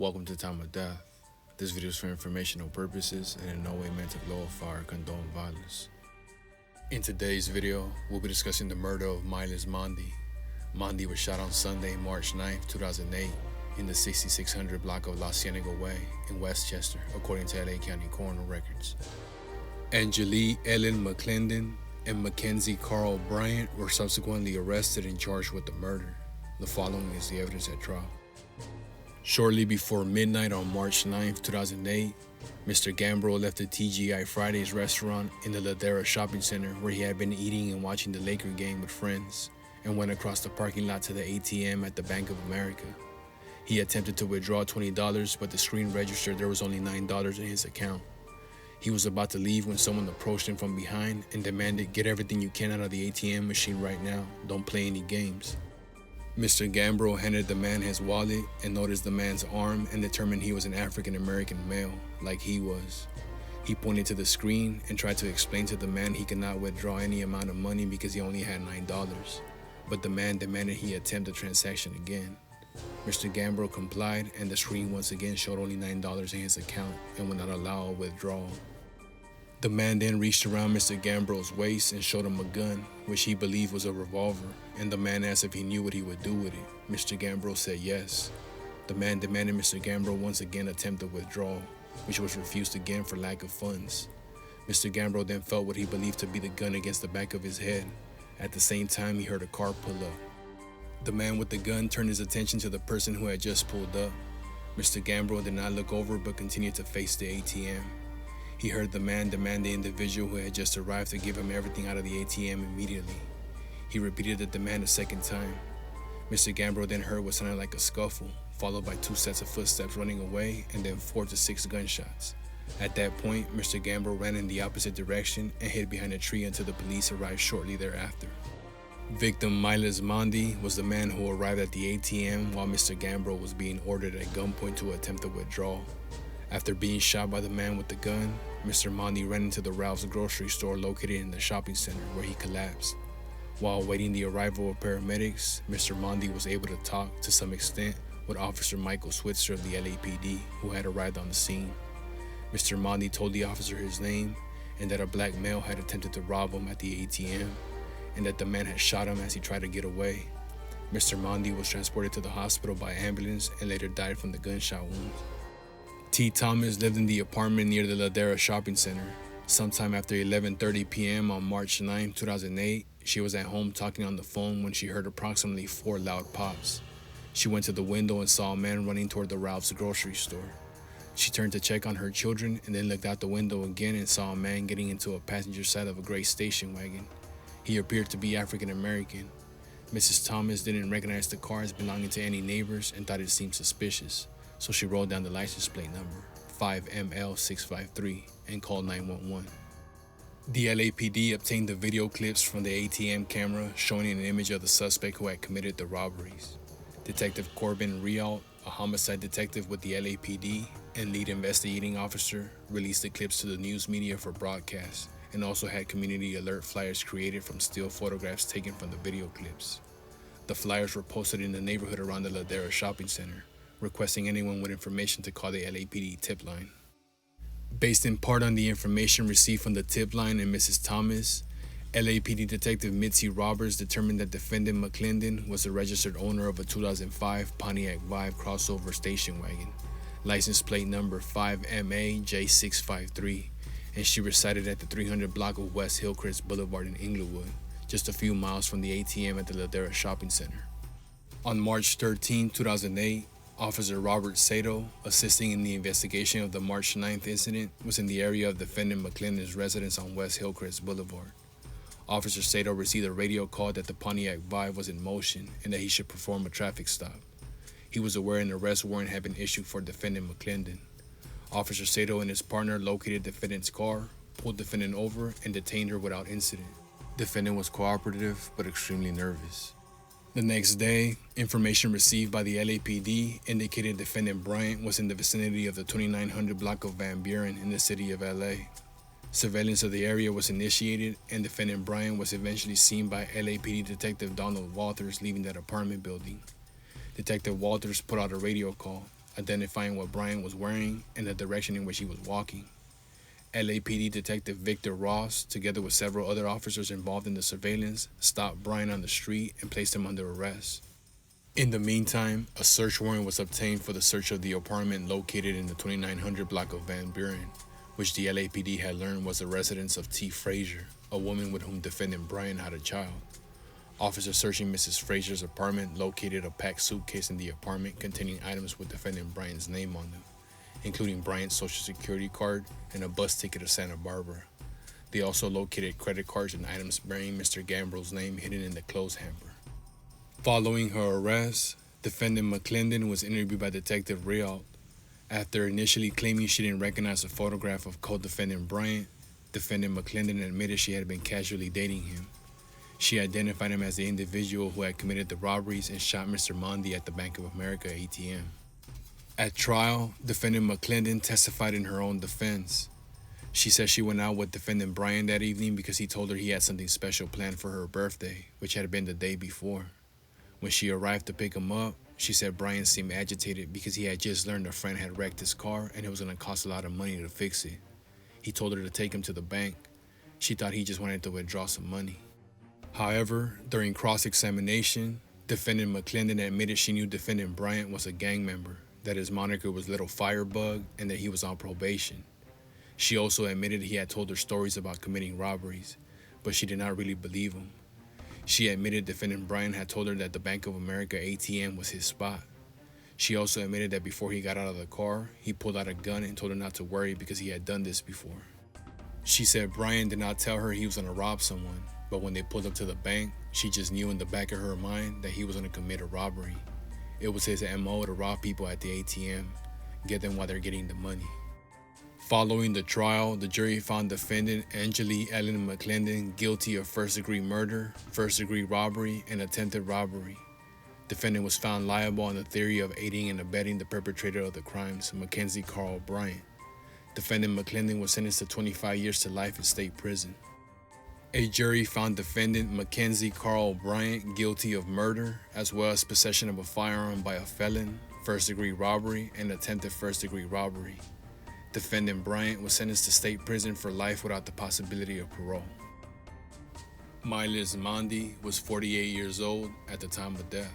Welcome to Time of Death. This video is for informational purposes and in no way meant to glorify or condone violence. In today's video, we'll be discussing the murder of Miles Mondi. Mondi was shot on Sunday, March 9, 2008, in the 6600 block of La Cienega Way in Westchester, according to LA County Coroner records. Angelique Ellen McClendon and Mackenzie Carl Bryant were subsequently arrested and charged with the murder. The following is the evidence at trial. Shortly before midnight on March 9, 2008, Mr. Gambro left the TGI Fridays restaurant in the Ladera shopping center where he had been eating and watching the Laker game with friends and went across the parking lot to the ATM at the Bank of America. He attempted to withdraw $20, but the screen registered there was only $9 in his account. He was about to leave when someone approached him from behind and demanded, "Get everything you can out of the ATM machine right now. Don't play any games." Mr. Gambro handed the man his wallet and noticed the man's arm and determined he was an African-American male, like he was. He pointed to the screen and tried to explain to the man he could not withdraw any amount of money because he only had $9, but the man demanded he attempt the transaction again. Mr. Gambro complied and the screen once again showed only $9 in his account and would not allow a withdrawal. The man then reached around Mr. Gambro's waist and showed him a gun, which he believed was a revolver, and the man asked if he knew what he would do with it. Mr. Gambro said yes. The man demanded Mr. Gambro once again attempt a withdrawal, which was refused again for lack of funds. Mr. Gambro then felt what he believed to be the gun against the back of his head. At the same time, he heard a car pull up. The man with the gun turned his attention to the person who had just pulled up. Mr. Gambro did not look over but continued to face the ATM. He heard the man demand the individual who had just arrived to give him everything out of the ATM immediately. He repeated the demand a second time. Mr. Gambro then heard what sounded like a scuffle, followed by 2 sets of footsteps running away and then 4 to 6 gunshots. At that point, Mr. Gambro ran in the opposite direction and hid behind a tree until the police arrived shortly thereafter. Victim Miles Mondi was the man who arrived at the ATM while Mr. Gambro was being ordered at gunpoint to attempt a withdrawal. After being shot by the man with the gun, Mr. Mondi ran into the Ralph's grocery store located in the shopping center where he collapsed. While awaiting the arrival of paramedics, Mr. Mondi was able to talk to some extent with Officer Michael Switzer of the LAPD, who had arrived on the scene. Mr. Mondi told the officer his name and that a black male had attempted to rob him at the ATM and that the man had shot him as he tried to get away. Mr. Mondi was transported to the hospital by ambulance and later died from the gunshot wounds. T. Thomas lived in the apartment near the Ladera shopping center. Sometime after 11:30 p.m. on March 9, 2008, she was at home talking on the phone when she heard approximately 4 loud pops. She went to the window and saw a man running toward the Ralph's grocery store. She turned to check on her children and then looked out the window again and saw a man getting into a passenger side of a gray station wagon. He appeared to be African American. Mrs. Thomas didn't recognize the car as belonging to any neighbors and thought it seemed suspicious. So she wrote down the license plate number, 5ML653, and called 911. The LAPD obtained the video clips from the ATM camera showing an image of the suspect who had committed the robberies. Detective Corbin Rialt, a homicide detective with the LAPD and lead investigating officer, released the clips to the news media for broadcast and also had community alert flyers created from still photographs taken from the video clips. The flyers were posted in the neighborhood around the Ladera shopping center, requesting anyone with information to call the LAPD tip line. Based in part on the information received from the tip line and Mrs. Thomas, LAPD Detective Mitzi Roberts determined that defendant McClendon was the registered owner of a 2005 Pontiac Vibe crossover station wagon, license plate number 5MAJ653, and she resided at the 300 block of West Hillcrest Boulevard in Inglewood, just a few miles from the ATM at the Ladera shopping center. On March 13, 2008, Officer Robert Sato, assisting in the investigation of the March 9th incident, was in the area of defendant McClendon's residence on West Hillcrest Boulevard. Officer Sato received a radio call that the Pontiac Vibe was in motion and that he should perform a traffic stop. He was aware an arrest warrant had been issued for defendant McClendon. Officer Sato and his partner located defendant's car, pulled defendant over, and detained her without incident. Defendant was cooperative but extremely nervous. The next day, information received by the LAPD indicated defendant Bryant was in the vicinity of the 2900 block of Van Buren in the city of LA. Surveillance of the area was initiated and defendant Bryant was eventually seen by LAPD Detective Donald Walters leaving that apartment building. Detective Walters put out a radio call. identifying what Bryant was wearing and the direction in which he was walking. LAPD Detective Victor Ross, together with several other officers involved in the surveillance, stopped Bryant on the street and placed him under arrest. In the meantime, a search warrant was obtained for the search of the apartment located in the 2900 block of Van Buren, which the LAPD had learned was the residence of T. Frazier, a woman with whom defendant Bryant had a child. Officers searching Mrs. Frazier's apartment located a packed suitcase in the apartment containing items with defendant Bryant's name on them, including Bryant's social security card and a bus ticket to Santa Barbara. They also located credit cards and items bearing Mr. Gambro's name hidden in the clothes hamper. Following her arrest, defendant McClendon was interviewed by Detective Rialt. After initially claiming she didn't recognize a photograph of co-defendant Bryant, defendant McClendon admitted she had been casually dating him. She identified him as the individual who had committed the robberies and shot Mr. Mondy at the Bank of America ATM. At trial, defendant McClendon testified in her own defense. She said she went out with defendant Bryant that evening because he told her he had something special planned for her birthday, which had been the day before. When she arrived to pick him up, she said Bryant seemed agitated because he had just learned a friend had wrecked his car and it was going to cost a lot of money to fix it. He told her to take him to the bank. She thought he just wanted to withdraw some money. However, during cross-examination, defendant McClendon admitted she knew defendant Bryant was a gang member, that his moniker was Little Firebug, and that he was on probation. She also admitted he had told her stories about committing robberies, but she did not really believe him. She admitted defendant Bryant had told her that the Bank of America ATM was his spot. She also admitted that before he got out of the car, he pulled out a gun and told her not to worry because he had done this before. She said Bryant did not tell her he was going to rob someone, but when they pulled up to the bank, she just knew in the back of her mind that he was going to commit a robbery. It was his MO to rob people at the ATM, get them while they're getting the money. Following the trial, the jury found defendant Angeli Ellen McClendon guilty of first-degree murder, first-degree robbery, and attempted robbery. Defendant was found liable on the theory of aiding and abetting the perpetrator of the crimes, Mackenzie Carl Bryant. Defendant McClendon was sentenced to 25 years to life in state prison. A jury found defendant Mackenzie Carl Bryant guilty of murder, as well as possession of a firearm by a felon, first-degree robbery, and attempted first-degree robbery. Defendant Bryant was sentenced to state prison for life without the possibility of parole. Miles Mondy was 48 years old at the time of death.